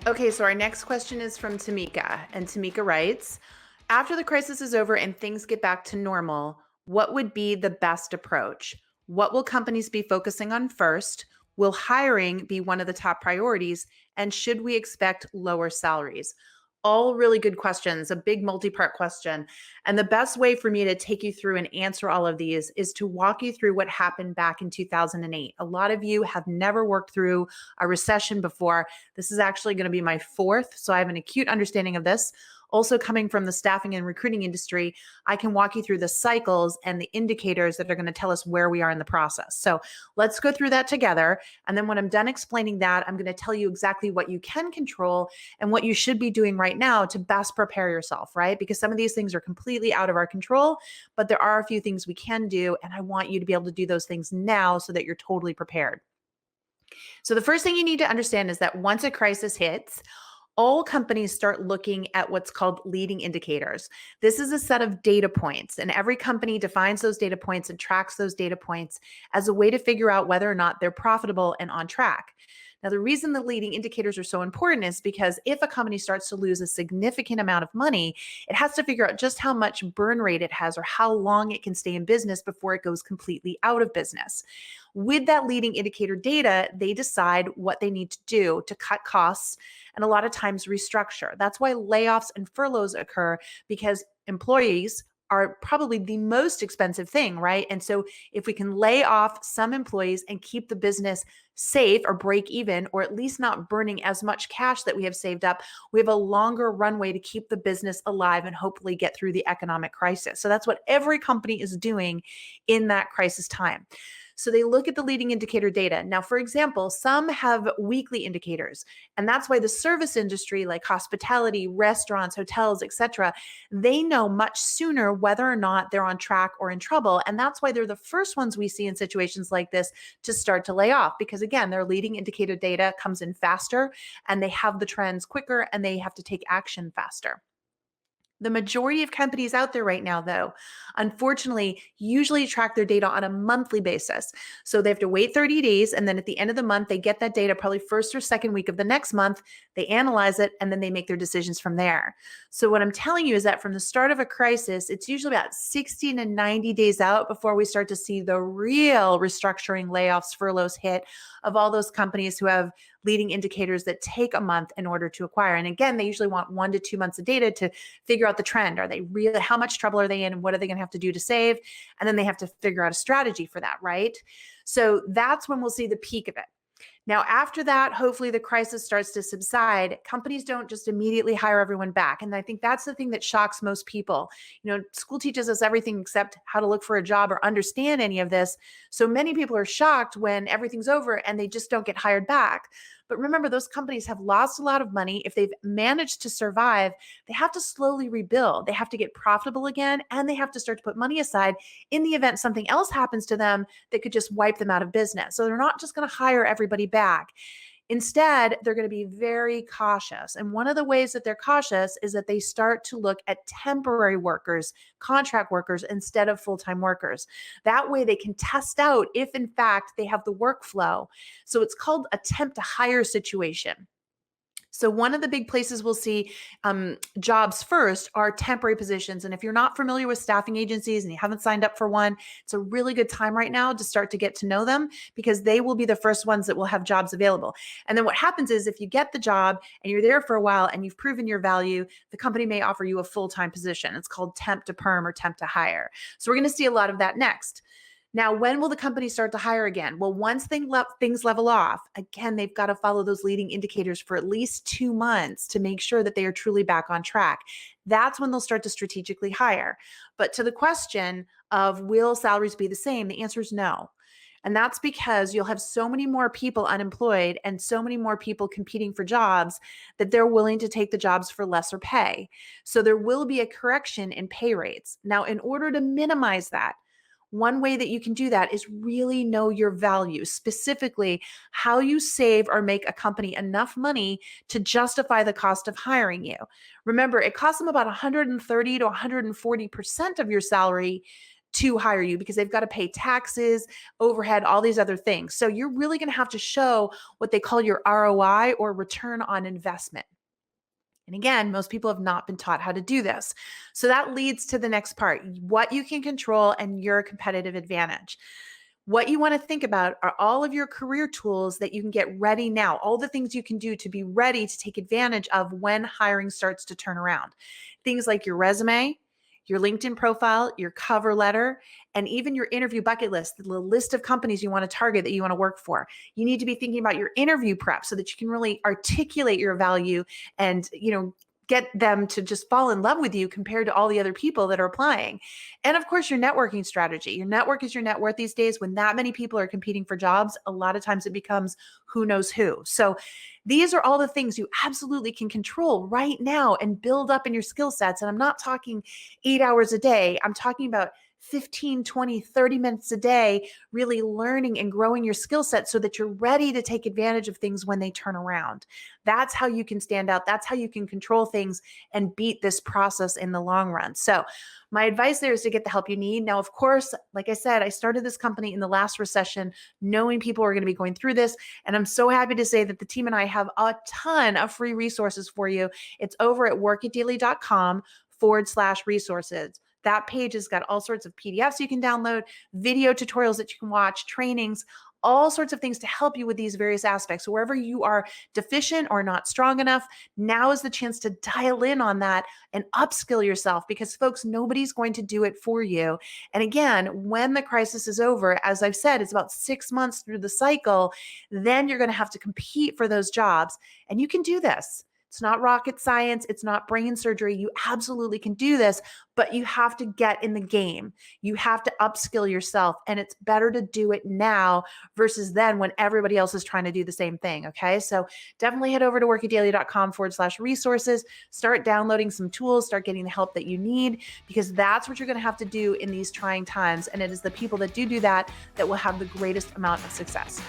Okay, so our next question is from Tamika, and Tamika writes, after the crisis is over and things get back to normal, what would be the best approach? What will companies be focusing on first? Will hiring be one of the top priorities? And should we expect lower salaries? All really good questions, a big multi part question. And the best way for me to take you through and answer all of these is to walk you through what happened back in 2008. A lot of you have never worked through a recession before. This is actually going to be my fourth, so I have an acute understanding of this. Also, coming from the staffing and recruiting industry, I can walk you through the cycles and the indicators that are going to tell us where we are in the process. So, let's go through that together. And then, when I'm done explaining that, I'm going to tell you exactly what you can control and what you should be doing right now to best prepare yourself, right? Because some of these things are completely out of our control, but there are a few things we can do. And I want you to be able to do those things now so that you're totally prepared. So, the first thing you need to understand is that once a crisis hits, all companies start looking at what's called leading indicators. This is a set of data points, and every company defines those data points and tracks those data points as a way to figure out whether or not they're profitable and on track. Now, the reason the leading indicators are so important is because if a company starts to lose a significant amount of money, it has to figure out just how much burn rate it has or how long it can stay in business before it goes completely out of business. With that leading indicator data, they decide what they need to do to cut costs and a lot of times restructure. That's why layoffs and furloughs occur because employees are probably the most expensive thing, right? And so if we can lay off some employees and keep the business safe or break even, or at least not burning as much cash that we have saved up, we have a longer runway to keep the business alive and hopefully get through the economic crisis. So that's what every company is doing in that crisis time. So they look at the leading indicator data. Now, for example, some have weekly indicators, and that's why the service industry like hospitality, restaurants, hotels, etc., they know much sooner whether or not they're on track or in trouble, and that's why they're the first ones we see in situations like this to start to lay off because again, their leading indicator data comes in faster and they have the trends quicker and they have to take action faster. The majority of companies out there right now, though, unfortunately, usually track their data on a monthly basis. So they have to wait 30 days. And then at the end of the month, they get that data probably first or second week of the next month. They analyze it and then they make their decisions from there. So what I'm telling you is that from the start of a crisis, it's usually about 60 to 90 days out before we start to see the real restructuring, layoffs, furloughs hit of all those companies who have leading indicators that take a month in order to acquire. And again, they usually want 1 to 2 months of data to figure out the trend. Are they really, how much trouble are they in? And what are they going to have to do to save? And then they have to figure out a strategy for that, right? So that's when we'll see the peak of it. Now, after that, hopefully the crisis starts to subside. Companies don't just immediately hire everyone back. And I think that's the thing that shocks most people. School teaches us everything except how to look for a job or understand any of this. So many people are shocked when everything's over and they just don't get hired back. But remember, those companies have lost a lot of money. If they've managed to survive, they have to slowly rebuild. They have to get profitable again, and they have to start to put money aside in the event something else happens to them that could just wipe them out of business. So they're not just going to hire everybody back. Instead, they're going to be very cautious. And one of the ways that they're cautious is that they start to look at temporary workers, contract workers, instead of full time workers. That way, they can test out if, in fact, they have the workflow. So it's called a temp to hire situation. So, one of the big places we'll see jobs first are temporary positions. And if you're not familiar with staffing agencies and you haven't signed up for one, it's a really good time right now to start to get to know them because they will be the first ones that will have jobs available. And then what happens is if you get the job and you're there for a while and you've proven your value, the company may offer you a full time position. It's called temp to perm or temp to hire. So, we're going to see a lot of that next. Now, when will the company start to hire again? Well, once things level off, again, they've got to follow those leading indicators for at least 2 months to make sure that they are truly back on track. That's when they'll start to strategically hire. But to the question of will salaries be the same, the answer is no. And that's because you'll have so many more people unemployed and so many more people competing for jobs that they're willing to take the jobs for lesser pay. So there will be a correction in pay rates. Now, in order to minimize that, one way that you can do that is really know your value, specifically how you save or make a company enough money to justify the cost of hiring you. Remember, it costs them about 130 to 140% of your salary to hire you because they've got to pay taxes, overhead, all these other things. So you're really going to have to show what they call your ROI, or return on investment. And again, most people have not been taught how to do this. So that leads to the next part, what you can control and your competitive advantage. What you want to think about are all of your career tools that you can get ready now, all the things you can do to be ready to take advantage of when hiring starts to turn around. Things like your resume, your LinkedIn profile, your cover letter, and even your interview bucket list, the list of companies you want to target that you want to work for. You need to be thinking about your interview prep so that you can really articulate your value and, get them to just fall in love with you compared to all the other people that are applying. And of course, your networking strategy. Your network is your net worth these days. When that many people are competing for jobs, a lot of times it becomes who knows who. So these are all the things you absolutely can control right now and build up in your skill sets. And I'm not talking 8 hours a day. I'm talking about 15, 20, 30 minutes a day, really learning and growing your skill set so that you're ready to take advantage of things when they turn around. That's how you can stand out. That's how you can control things and beat this process in the long run. So my advice there is to get the help you need. Now, of course, like I said, I started this company in the last recession, knowing people are going to be going through this. And I'm so happy to say that the team and I have a ton of free resources for you. It's over at workitdaily.com/resources. That page has got all sorts of PDFs you can download, video tutorials that you can watch, trainings, all sorts of things to help you with these various aspects. So wherever you are deficient or not strong enough, now is the chance to dial in on that and upskill yourself, because folks, nobody's going to do it for you. And again, when the crisis is over, as I've said, it's about 6 months through the cycle, then you're going to have to compete for those jobs. And you can do this. It's not rocket science. It's not brain surgery. You absolutely can do this, but you have to get in the game. You have to upskill yourself, and it's better to do it now versus then when everybody else is trying to do the same thing. Okay. So definitely head over to workitdaily.com/resources, start downloading some tools, start getting the help that you need, because that's what you're going to have to do in these trying times. And it is the people that do that that will have the greatest amount of success.